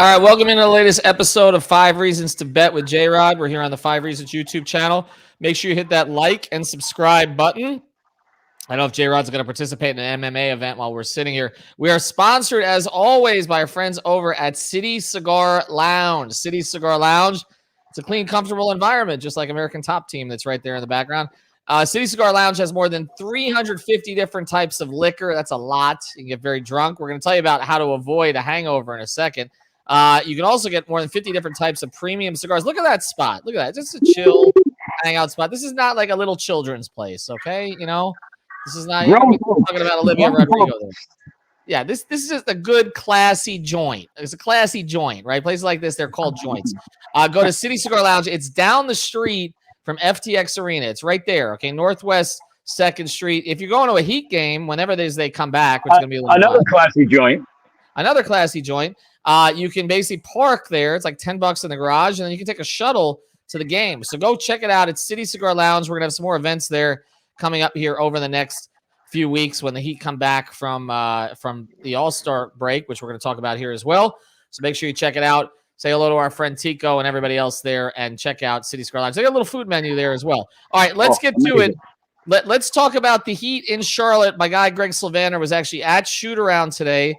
All right, welcome into the latest episode of 5 Reasons to Bet with JRod. We're here on the 5 Reasons YouTube channel. Make sure you hit that like and subscribe button. I don't know if JRod's going to participate in an MMA event while we're sitting here. We are sponsored, as always, by our friends over at City Cigar Lounge. City Cigar Lounge. It's a clean, comfortable environment, just like American Top Team that's right there in the background. City Cigar Lounge has more than 350 different types of liquor. That's a lot. You can get very drunk. We're going to tell you about how to avoid a hangover in a second. You can also get more than 50 different types of premium cigars. Look at that spot. Look at that. Just a chill hangout spot. This is not like a little children's place, okay? You know, this is not talking about Olivia Rodrigo there. Yeah, this is just a good, classy joint. It's a classy joint, right? Places like this, they're called joints. Go to City Cigar Lounge. It's down the street from FTX Arena. It's right there, okay? Northwest 2nd Street. If you're going to a Heat game, whenever they come back, which is going to be a little another classy joint. Another classy joint. You can basically park there. It's like $10 in the garage, and then you can take a shuttle to the game. So go check it out. It's City Cigar Lounge. We're going to have some more events there coming up here over the next few weeks when the Heat come back from the All-Star break, which we're going to talk about here as well. So make sure you check it out. Say hello to our friend Tico and everybody else there, and check out City Cigar Lounge. They got a little food menu there as well. All right, let's get to it. Let's talk about the Heat in Charlotte. My guy Greg Sylvander was actually at shoot-around today.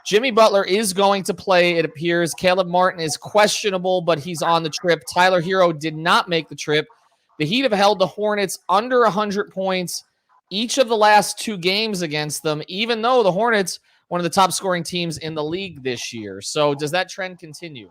Jimmy Butler is going to play, it appears. Caleb Martin is questionable, but he's on the trip. Tyler Hero did not make the trip. The Heat have held the Hornets under 100 points each of the last 2 games against them, even though the Hornets, one of the top scoring teams in the league this year. So does that trend continue?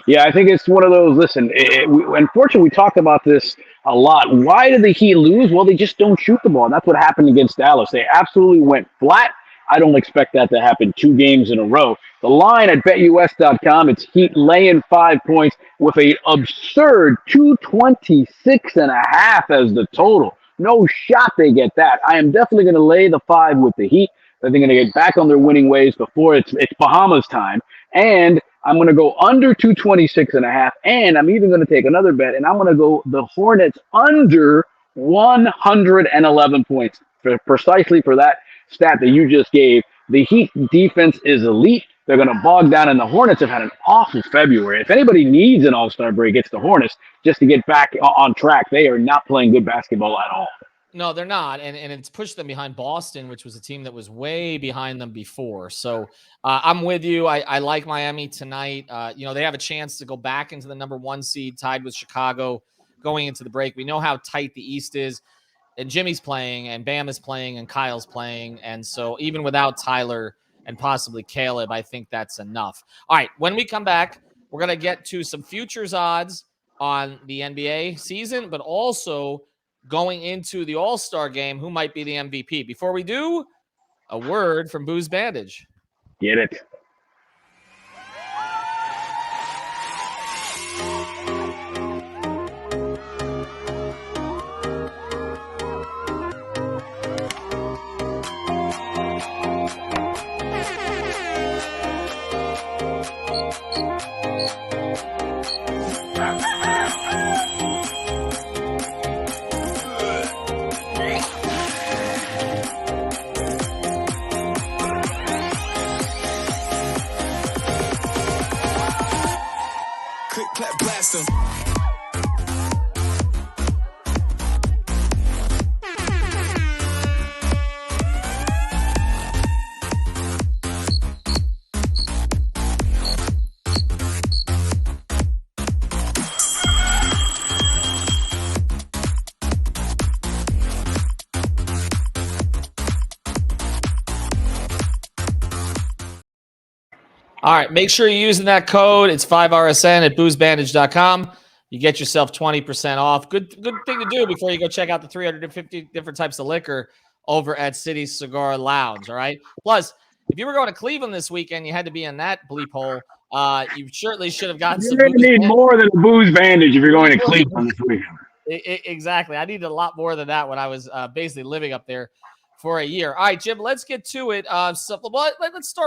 Yeah, I think it's one of those, listen, unfortunately, we talked about this a lot. Why did the Heat lose? Well, they just don't shoot the ball. That's what happened against Dallas. They absolutely went flat. I don't expect that to happen 2 games in a row. The line at BetUS.com, it's Heat laying 5 points with an absurd 226.5 as the total. No shot they get that. I am definitely going to lay the 5 with the Heat. I think they're going to get back on their winning ways before it's Bahamas time. And I'm going to go under 226.5. And I'm even going to take another bet, and I'm going to go the Hornets under 111 points precisely for that stat that you just gave. The Heat defense is elite. They're going to bog down, and the Hornets have had an awful February. If anybody needs an all-star break, it's the Hornets just to get back on track. They are not playing good basketball at all. No, they're not, and it's pushed them behind Boston, which was a team that was way behind them before. So I'm with you. I like Miami tonight. They have a chance to go back into the number 1 seed, tied with Chicago going into the break. We know how tight the East is, and Jimmy's playing, and Bam is playing, and Kyle's playing, and so even without Tyler and possibly Caleb, I think that's enough. All right, when we come back, we're going to get to some futures odds on the NBA season, but also going into the All-Star game, who might be the MVP. Before we do, a word from Booze Bandage. Get it. Clap, blast 'em. All right, make sure you're using that code. It's 5RSN at boozebandage.com. You get yourself 20% off. Good thing to do before you go check out the 350 different types of liquor over at City Cigar Lounge, all right? Plus, if you were going to Cleveland this weekend, you had to be in that bleep hole. You certainly should have gotten some. You're going to need more than a Booze Bandage if you're going to Cleveland this weekend. Exactly. I needed a lot more than that when I was basically living up there for a year. All right, Jim, let's get to it. Let's start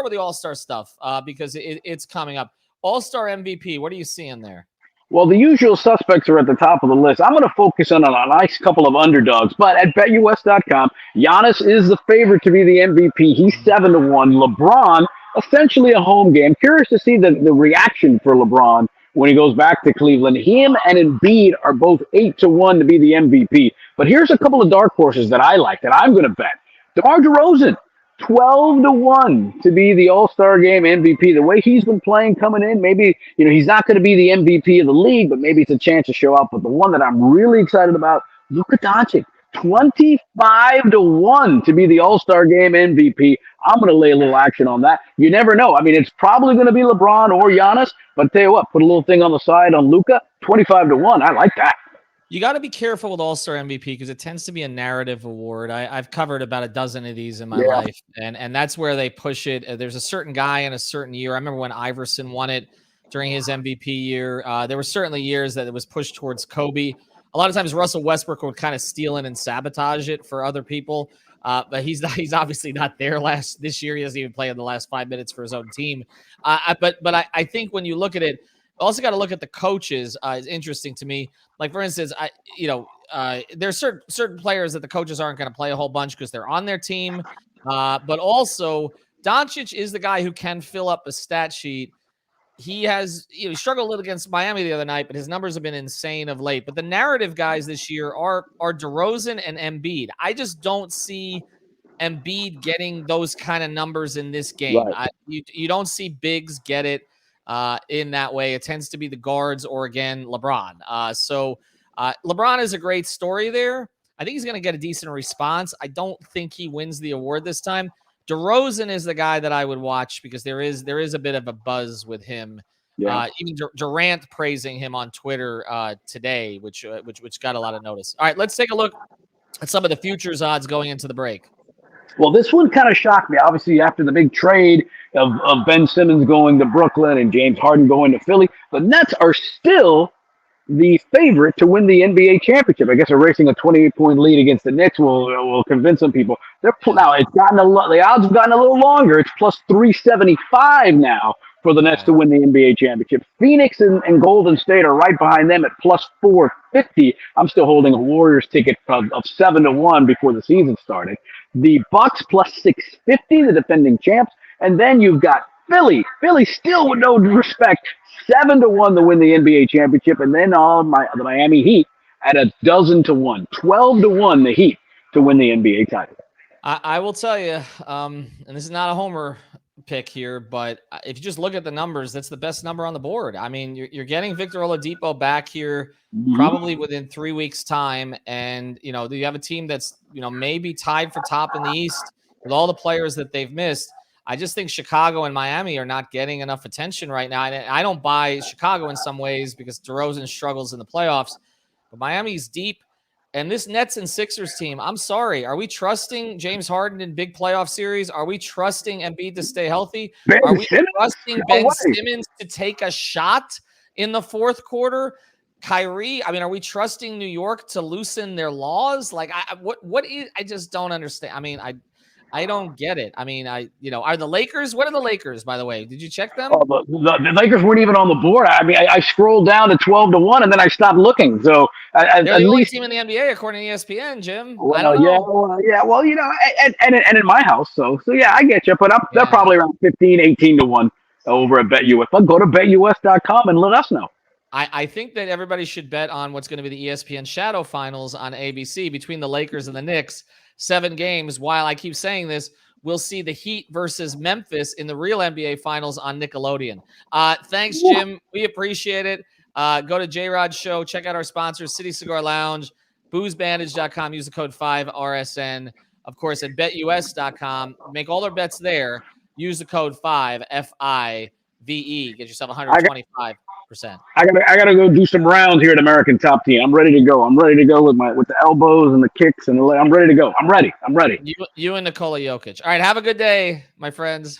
with the All-Star stuff because it's coming up. All-Star MVP, what are you seeing there? Well, the usual suspects are at the top of the list. I'm going to focus on a nice couple of underdogs, but at BetUS.com, Giannis is the favorite to be the MVP. He's 7-1. LeBron essentially a home game. Curious to see the reaction for LeBron when he goes back to Cleveland. Him and Embiid are both 8-1 to be the MVP. But here's a couple of dark horses that I like that I'm going to bet. DeMar DeRozan, 12-1 to be the All-Star Game MVP. The way he's been playing coming in, maybe, he's not going to be the MVP of the league, but maybe it's a chance to show up. But the one that I'm really excited about, Luka Doncic, 25-1 to be the All-Star Game MVP. I'm going to lay a little action on that. You never know. I mean, it's probably going to be LeBron or Giannis, but tell you what, put a little thing on the side on Luka, 25-1. I like that. You got to be careful with All-Star MVP because it tends to be a narrative award. I've covered about a dozen of these in my life, and that's where they push it. There's a certain guy in a certain year. I remember when Iverson won it during his MVP year. There were certainly years that it was pushed towards Kobe. A lot of times Russell Westbrook would kind of steal in and sabotage it for other people, but he's obviously not there this year. He doesn't even play in the last 5 minutes for his own team. But I think when you look at it, also got to look at the coaches. Is interesting to me. Like, for instance, there's certain players that the coaches aren't going to play a whole bunch because they're on their team. But also, Doncic is the guy who can fill up a stat sheet. He has, he struggled a little against Miami the other night, but his numbers have been insane of late. But the narrative guys this year are DeRozan and Embiid. I just don't see Embiid getting those kind of numbers in this game. Right. You don't see bigs get it in that way. It tends to be the guards or, again, LeBron. So LeBron is a great story there. I think he's going to get a decent response. I don't think he wins the award this time. DeRozan is the guy that I would watch because there is a bit of a buzz with him. Yeah. Even Durant praising him on Twitter today, which got a lot of notice. All right, let's take a look at some of the futures odds going into the break. Well, this one kind of shocked me. Obviously, after the big trade of Ben Simmons going to Brooklyn and James Harden going to Philly, the Nets are still the favorite to win the NBA championship. I guess erasing a 28-point lead against the Knicks will convince some people. Now it's gotten the odds have gotten a little longer. It's plus 375 now for the Nets to win the NBA championship. Phoenix and Golden State are right behind them at plus 450. I'm still holding a Warriors ticket of 7-1 before the season started. The Bucks plus 650, the defending champs, and then you've got Philly still with no respect, 7-1 to win the NBA championship, and then the Miami Heat at 12-1, 12-1 the Heat to win the NBA title. I will tell you, and this is not a homer pick here, but if you just look at the numbers, that's the best number on the board. I mean, you're getting Victor Oladipo back here probably within 3 weeks' time, and you have a team that's maybe tied for top in the East with all the players that they've missed. I just think Chicago and Miami are not getting enough attention right now. And I don't buy Chicago in some ways because DeRozan struggles in the playoffs. But Miami's deep. And this Nets and Sixers team, I'm sorry. Are we trusting James Harden in big playoff series? Are we trusting Embiid to stay healthy? Are we trusting Ben Simmons to take a shot in the fourth quarter? Kyrie, I mean, are we trusting New York to loosen their laws? Like, I just don't understand. I mean, I don't get it. I mean, are the Lakers? What are the Lakers, by the way? Did you check them? Oh, the Lakers weren't even on the board. I mean, I scrolled down to 12-1, and then I stopped looking. So they're the only team in the NBA according to ESPN, Jim. Well, I don't know. Well, and in my house, so yeah, I get you. But they're probably around 18-1 over at BetUS. But go to BetUS.com and let us know. I think that everybody should bet on what's going to be the ESPN Shadow Finals on ABC between the Lakers and the Knicks. 7 games. While I keep saying this, we'll see the Heat versus Memphis in the real NBA Finals on Nickelodeon. Thanks, Jim. We appreciate it. Go to JRod Show. Check out our sponsors, City Cigar Lounge, boozebandage.com. Use the code 5RSN. Of course, at betus.com. Make all their bets there. Use the code 5, F-I-V-E. Get yourself 125%. I gotta go do some rounds here at American Top Team. I'm ready to go. I'm ready to go with the elbows and the kicks and I'm ready to go. I'm ready. You and Nikola Jokic. All right, have a good day, my friends.